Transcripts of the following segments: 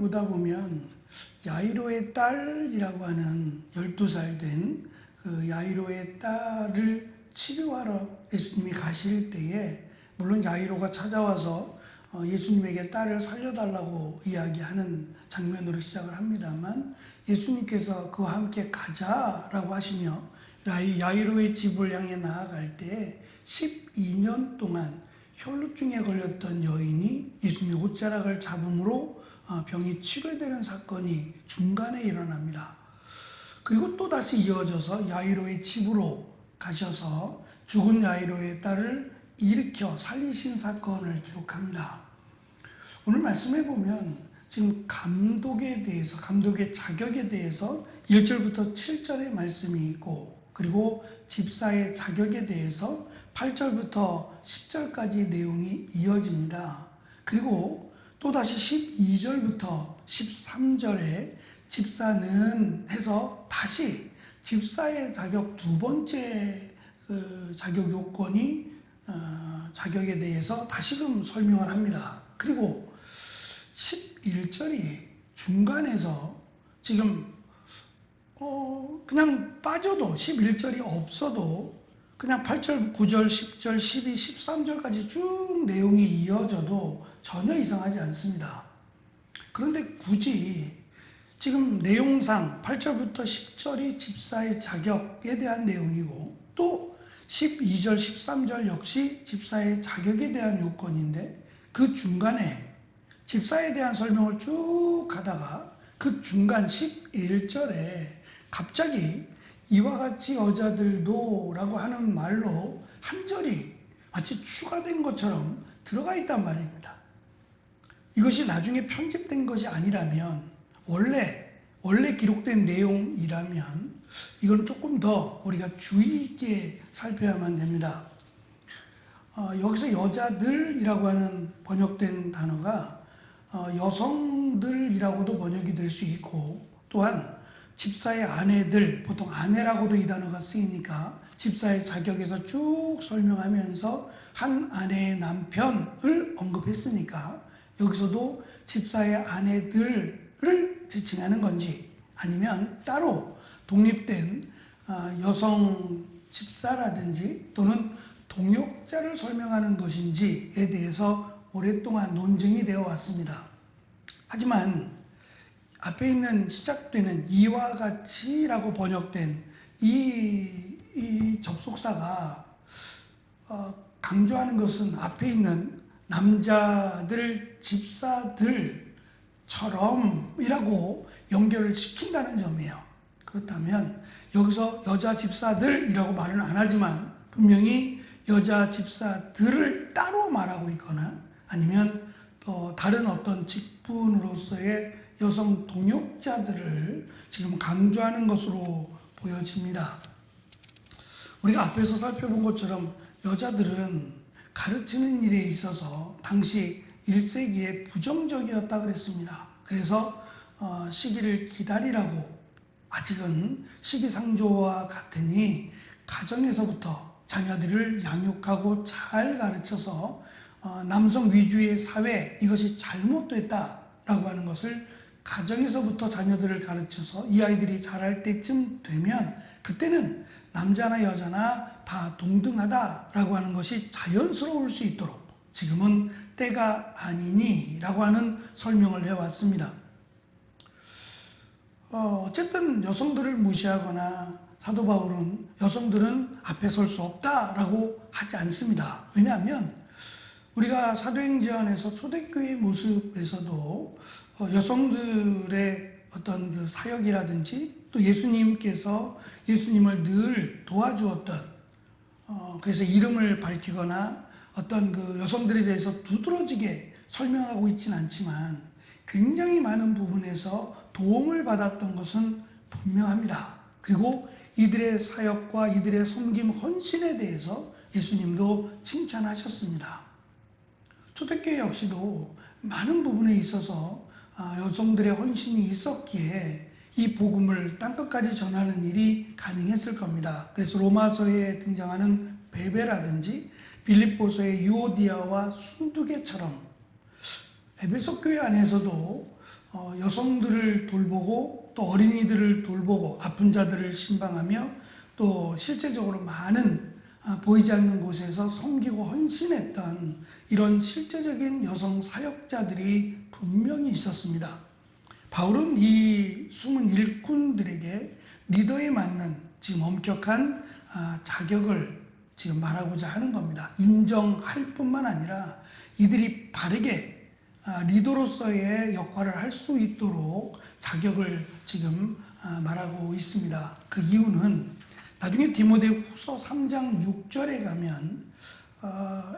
보다 보면 야이로의 딸이라고 하는 12살 된 그 야이로의 딸을 치료하러 예수님이 가실 때에, 물론 야이로가 찾아와서 예수님에게 딸을 살려달라고 이야기하는 장면으로 시작을 합니다만, 예수님께서 그와 함께 가자라고 하시며 야이로의 집을 향해 나아갈 때 12년 동안 혈루증에 걸렸던 여인이 예수님의 옷자락을 잡음으로 병이 치료되는 사건이 중간에 일어납니다. 그리고 또 다시 이어져서 야이로의 집으로 가셔서 죽은 야이로의 딸을 일으켜 살리신 사건을 기록합니다. 오늘 말씀해 보면 지금 감독에 대해서, 감독의 자격에 대해서 1절부터 7절의 말씀이 있고, 그리고 집사의 자격에 대해서 8절부터 10절까지 내용이 이어집니다. 그리고 또다시 12절부터 13절에 집사는 해서 다시 집사의 자격 두 번째 자격 요건이 자격에 대해서 다시금 설명을 합니다. 그리고 11절이 중간에서 지금 그냥 빠져도 11절이 없어도 그냥 8절, 9절, 10절, 12, 13절까지 쭉 내용이 이어져도 전혀 이상하지 않습니다. 그런데 굳이 지금 내용상 8절부터 10절이 집사의 자격에 대한 내용이고, 또 12절, 13절 역시 집사의 자격에 대한 요건인데, 그 중간에 집사에 대한 설명을 쭉 하다가 그 중간 11절에 갑자기 이와 같이 여자들도 라고 하는 말로 한 절이 마치 추가된 것처럼 들어가 있단 말입니다. 이것이 나중에 편집된 것이 아니라면, 원래 기록된 내용이라면 이건 조금 더 우리가 주의 있게 살펴야만 됩니다. 여기서 여자들이라고 하는 번역된 단어가 여성들이라고도 번역이 될 수 있고, 또한 집사의 아내들, 보통 아내라고도 이 단어가 쓰이니까 집사의 자격에서 쭉 설명하면서 한 아내의 남편을 언급했으니까 여기서도 집사의 아내들을 지칭하는 건지, 아니면 따로 독립된 여성 집사라든지 또는 동역자를 설명하는 것인지에 대해서 오랫동안 논쟁이 되어 왔습니다. 하지만 앞에 있는 시작되는 이와 같이라고 번역된 이 접속사가 강조하는 것은 앞에 있는 남자들, 집사들처럼이라고 연결을 시킨다는 점이에요. 그렇다면 여기서 여자 집사들이라고 말은 안 하지만 분명히 여자 집사들을 따로 말하고 있거나, 아니면 또 다른 어떤 직분으로서의 여성 동역자들을 지금 강조하는 것으로 보여집니다. 우리가 앞에서 살펴본 것처럼 여자들은 가르치는 일에 있어서 당시 1세기에 부정적이었다 그랬습니다. 그래서 시기를 기다리라고, 아직은 시기상조와 같으니 가정에서부터 자녀들을 양육하고 잘 가르쳐서 남성 위주의 사회, 이것이 잘못됐다라고 하는 것을 가정에서부터 자녀들을 가르쳐서 이 아이들이 자랄 때쯤 되면 그때는 남자나 여자나 다 동등하다라고 하는 것이 자연스러울 수 있도록 지금은 때가 아니니 라고 하는 설명을 해왔습니다. 어쨌든 여성들을 무시하거나 사도 바울은 여성들은 앞에 설 수 없다라고 하지 않습니다. 왜냐하면 우리가 사도행전에서 초대교회의 모습에서도 여성들의 어떤 그 사역이라든지 또 예수님께서 예수님을 늘 도와주었던, 그래서 이름을 밝히거나 어떤 그 여성들에 대해서 두드러지게 설명하고 있지는 않지만 굉장히 많은 부분에서 도움을 받았던 것은 분명합니다. 그리고 이들의 사역과 이들의 섬김 헌신에 대해서 예수님도 칭찬하셨습니다. 초대교회 역시도 많은 부분에 있어서 여성들의 헌신이 있었기에 이 복음을 땅끝까지 전하는 일이 가능했을 겁니다. 그래서 로마서에 등장하는 베베라든지 빌립보서의 유오디아와 순두계처럼 에베소 교회 안에서도 여성들을 돌보고 또 어린이들을 돌보고 아픈 자들을 신방하며 또 실제적으로 많은 보이지 않는 곳에서 섬기고 헌신했던 이런 실제적인 여성 사역자들이 분명히 있었습니다. 바울은 이 숨은 일꾼들에게 리더에 맞는 지금 엄격한 자격을 지금 말하고자 하는 겁니다. 인정할 뿐만 아니라 이들이 바르게 리더로서의 역할을 할 수 있도록 자격을 지금 말하고 있습니다. 그 이유는 나중에 디모데후서 3장 6절에 가면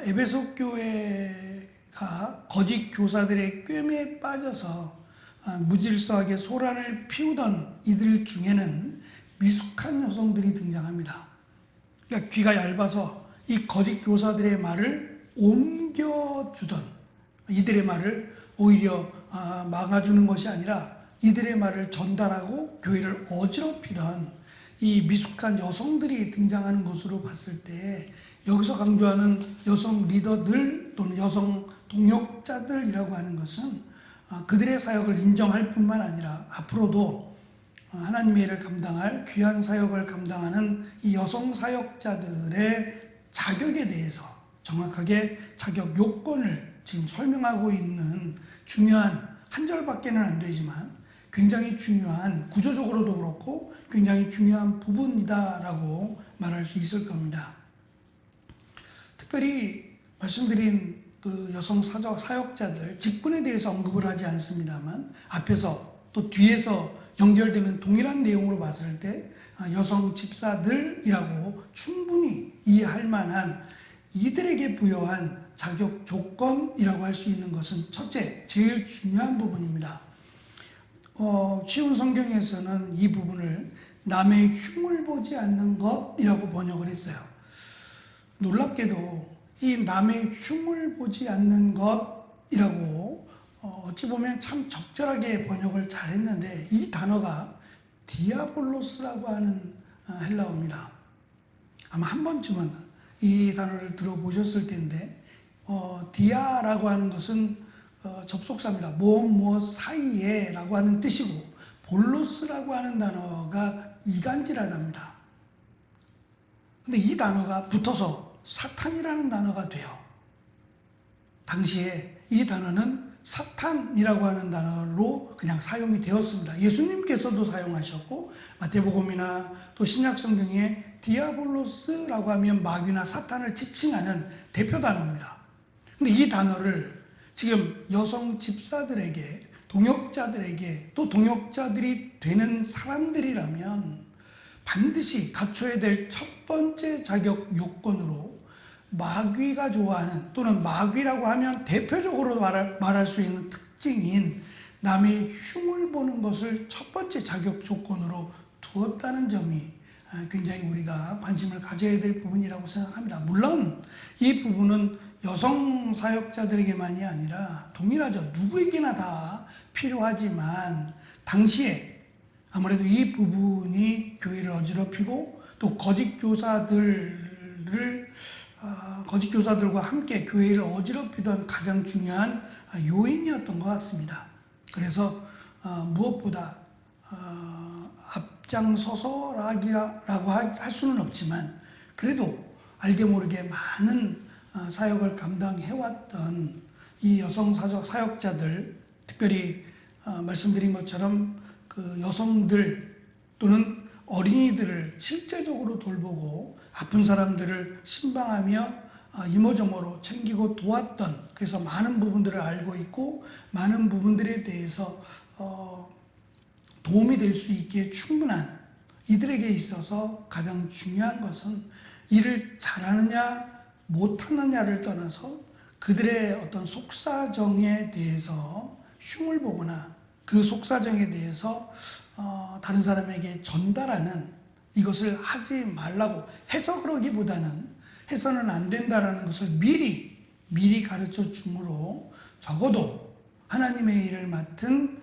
에베소 교회가 거짓 교사들의 꿰매에 빠져서 무질서하게 소란을 피우던 이들 중에는 미숙한 여성들이 등장합니다. 그러니까 귀가 얇아서 이 거짓 교사들의 말을 옮겨주던, 이들의 말을 오히려 막아주는 것이 아니라 이들의 말을 전달하고 교회를 어지럽히던 이 미숙한 여성들이 등장하는 것으로 봤을 때, 여기서 강조하는 여성 리더들 또는 여성 동역자들이라고 하는 것은 그들의 사역을 인정할 뿐만 아니라 앞으로도 하나님의 일을 감당할 귀한 사역을 감당하는 이 여성 사역자들의 자격에 대해서 정확하게 자격 요건을 지금 설명하고 있는 중요한, 한 절밖에는 안 되지만 굉장히 중요한, 구조적으로도 그렇고 굉장히 중요한 부분이다라고 말할 수 있을 겁니다. 특별히 말씀드린 그 여성 사역자들 직분에 대해서 언급을 하지 않습니다만 앞에서 또 뒤에서 연결되는 동일한 내용으로 봤을 때 여성 집사들이라고 충분히 이해할 만한 이들에게 부여한 자격 조건이라고 할 수 있는 것은 첫째, 제일 중요한 부분입니다. 쉬운 성경에서는 이 부분을 남의 흉을 보지 않는 것이라고 번역을 했어요. 놀랍게도 이 남의 흉을 보지 않는 것이라고 어찌 보면 참 적절하게 번역을 잘했는데, 이 단어가 디아볼로스라고 하는 헬라어입니다. 아마 한 번쯤은 이 단어를 들어보셨을 텐데, 디아라고 하는 것은 접속사입니다. 무엇 사이에 라고 하는 뜻이고, 볼로스라고 하는 단어가 이간질하답니다. 근데 이 단어가 붙어서 사탄이라는 단어가 돼요. 당시에 이 단어는 사탄이라고 하는 단어로 그냥 사용이 되었습니다. 예수님께서도 사용하셨고, 마태복음이나 또 신약성경에 디아볼로스라고 하면 마귀나 사탄을 지칭하는 대표 단어입니다. 근데 이 단어를 지금 여성 집사들에게, 동역자들에게, 또 동역자들이 되는 사람들이라면 반드시 갖춰야 될 첫 번째 자격 요건으로 마귀가 좋아하는, 또는 마귀라고 하면 대표적으로 말할 수 있는 특징인 남의 흉을 보는 것을 첫 번째 자격 조건으로 두었다는 점이 굉장히 우리가 관심을 가져야 될 부분이라고 생각합니다. 물론 이 부분은 여성 사역자들에게만이 아니라 동일하죠. 누구에게나 다 필요하지만 당시에 아무래도 이 부분이 교회를 어지럽히고 또 거짓 교사들과 함께 교회를 어지럽히던 가장 중요한 요인이었던 것 같습니다. 그래서 무엇보다 앞장서서라고 할 수는 없지만 그래도 알게 모르게 많은 사역을 감당해왔던 이 여성 사역자들, 특별히 말씀드린 것처럼 그 여성들 또는 어린이들을 실제적으로 돌보고 아픈 사람들을 신방하며 이모저모로 챙기고 도왔던, 그래서 많은 부분들을 알고 있고 많은 부분들에 대해서 도움이 될 수 있기에 충분한 이들에게 있어서 가장 중요한 것은 일을 잘하느냐 못하느냐를 떠나서 그들의 어떤 속사정에 대해서 흉을 보거나 그 속사정에 대해서 다른 사람에게 전달하는, 이것을 하지 말라고 해서 그러기보다는 해서는 안 된다라는 것을 미리 가르쳐 주므로 적어도 하나님의 일을 맡은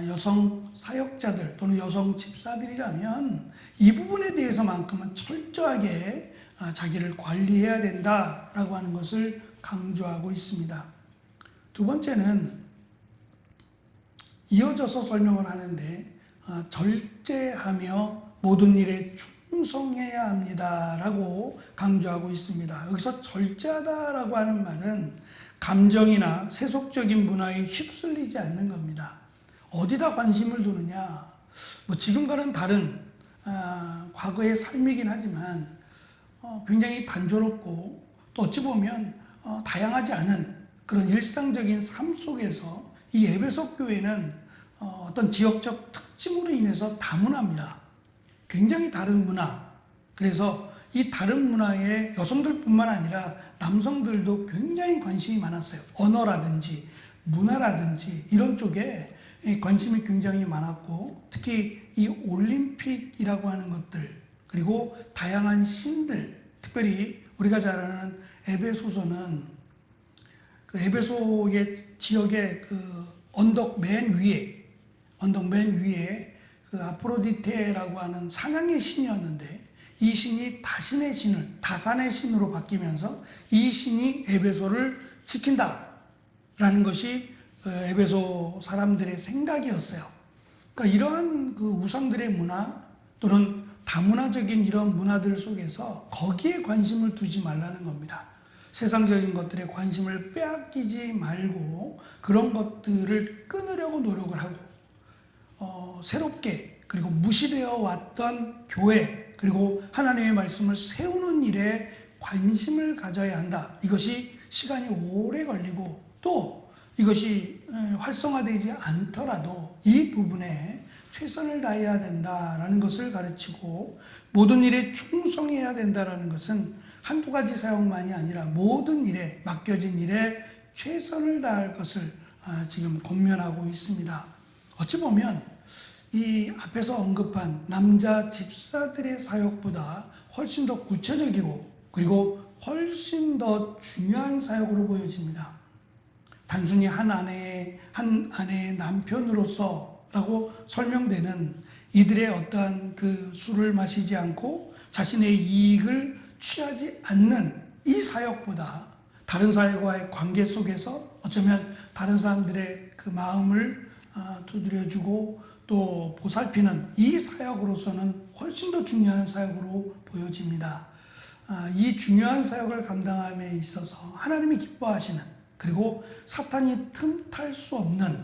여성 사역자들 또는 여성 집사들이라면 이 부분에 대해서만큼은 철저하게 자기를 관리해야 된다라고 하는 것을 강조하고 있습니다. 두 번째는 이어져서 설명을 하는데 절제하며 모든 일에 충성해야 합니다라고 강조하고 있습니다. 여기서 절제하다라고 하는 말은 감정이나 세속적인 문화에 휩쓸리지 않는 겁니다. 어디다 관심을 두느냐? 지금과는 다른 과거의 삶이긴 하지만 굉장히 단조롭고 또 어찌 보면 다양하지 않은 그런 일상적인 삶 속에서 이 에베소 교회는 어떤 지역적 특징으로 인해서 다문화입니다. 굉장히 다른 문화. 그래서 이 다른 문화에 여성들뿐만 아니라 남성들도 굉장히 관심이 많았어요. 언어라든지 문화라든지 이런 쪽에 관심이 굉장히 많았고, 특히 이 올림픽이라고 하는 것들, 그리고 다양한 신들, 특별히 우리가 잘 아는 에베소서는 그 에베소의 지역의 그 언덕 맨 위에 그 아프로디테라고 하는 사냥의 신이었는데, 이 신이 다산의 신으로 바뀌면서 이 신이 에베소를 지킨다라는 것이 에베소 사람들의 생각이었어요. 그러니까 이러한 그 우상들의 문화 또는 다문화적인 이런 문화들 속에서 거기에 관심을 두지 말라는 겁니다. 세상적인 것들에 관심을 빼앗기지 말고 그런 것들을 끊으려고 노력을 하고 새롭게 그리고 무시되어 왔던 교회 그리고 하나님의 말씀을 세우는 일에 관심을 가져야 한다. 이것이 시간이 오래 걸리고 또 이것이 활성화되지 않더라도 이 부분에 최선을 다해야 된다라는 것을 가르치고, 모든 일에 충성해야 된다라는 것은 한두 가지 사역만이 아니라 모든 일에, 맡겨진 일에 최선을 다할 것을 지금 권면하고 있습니다. 어찌 보면 이 앞에서 언급한 남자 집사들의 사역보다 훨씬 더 구체적이고 그리고 훨씬 더 중요한 사역으로 보여집니다. 단순히 한 아내의 남편으로서라고 설명되는 이들의 어떠한 그 술을 마시지 않고 자신의 이익을 취하지 않는 이 사역보다 다른 사회와의 관계 속에서 어쩌면 다른 사람들의 그 마음을 두드려주고 또 보살피는 이 사역으로서는 훨씬 더 중요한 사역으로 보여집니다. 이 중요한 사역을 감당함에 있어서 하나님이 기뻐하시는, 그리고 사탄이 틈탈 수 없는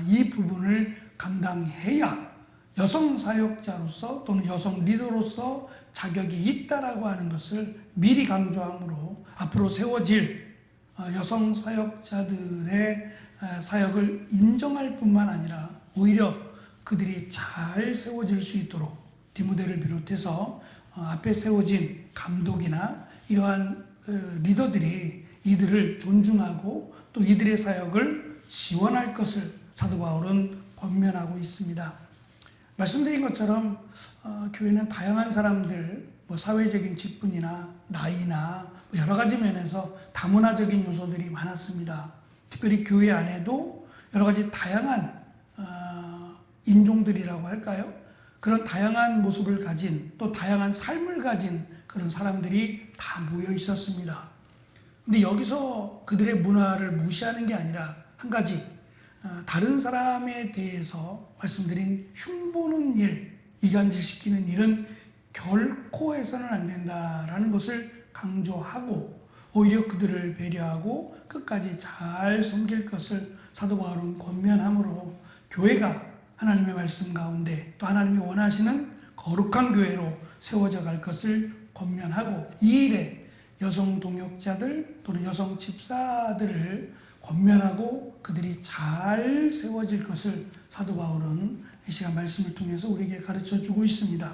이 부분을 감당해야 여성 사역자로서 또는 여성 리더로서 자격이 있다라고 하는 것을 미리 강조함으로 앞으로 세워질 여성 사역자들의 사역을 인정할 뿐만 아니라 오히려 그들이 잘 세워질 수 있도록 디모데를 비롯해서 앞에 세워진 감독이나 이러한 리더들이 이들을 존중하고 또 이들의 사역을 지원할 것을 사도 바울은 권면하고 있습니다. 말씀드린 것처럼 교회는 다양한 사람들, 사회적인 직분이나 나이나 여러 가지 면에서 다문화적인 요소들이 많았습니다. 특별히 교회 안에도 여러 가지 다양한 인종들이라고 할까요? 그런 다양한 모습을 가진 또 다양한 삶을 가진 그런 사람들이 다 모여 있었습니다. 근데 여기서 그들의 문화를 무시하는 게 아니라 한 가지, 다른 사람에 대해서 말씀드린 흉보는 일, 이간질시키는 일은 결코 해서는 안 된다라는 것을 강조하고 오히려 그들을 배려하고 끝까지 잘 섬길 것을 사도 바울은 권면함으로 교회가 하나님의 말씀 가운데 또 하나님이 원하시는 거룩한 교회로 세워져 갈 것을 권면하고, 이 일에 여성 동역자들 또는 여성 집사들을 권면하고 그들이 잘 세워질 것을 사도 바울은 이 시간 말씀을 통해서 우리에게 가르쳐 주고 있습니다.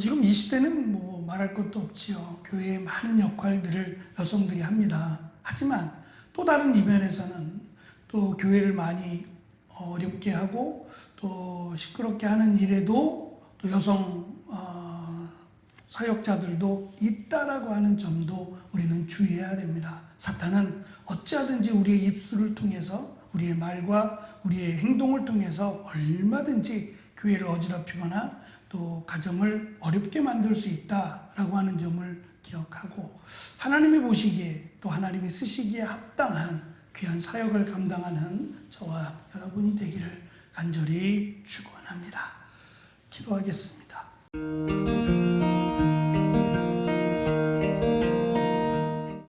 지금 이 시대는 말할 것도 없지요. 교회의 많은 역할들을 여성들이 합니다. 하지만 또 다른 이면에서는 또 교회를 많이 어렵게 하고 또 시끄럽게 하는 일에도 또 여성 사역자들도 있다라고 하는 점도 우리는 주의해야 됩니다. 사탄은 어찌하든지 우리의 입술을 통해서, 우리의 말과 우리의 행동을 통해서 얼마든지 교회를 어지럽히거나 또 가정을 어렵게 만들 수 있다라고 하는 점을 기억하고, 하나님이 보시기에 또 하나님이 쓰시기에 합당한 귀한 사역을 감당하는 저와 여러분이 되기를 간절히 축원합니다. 기도하겠습니다.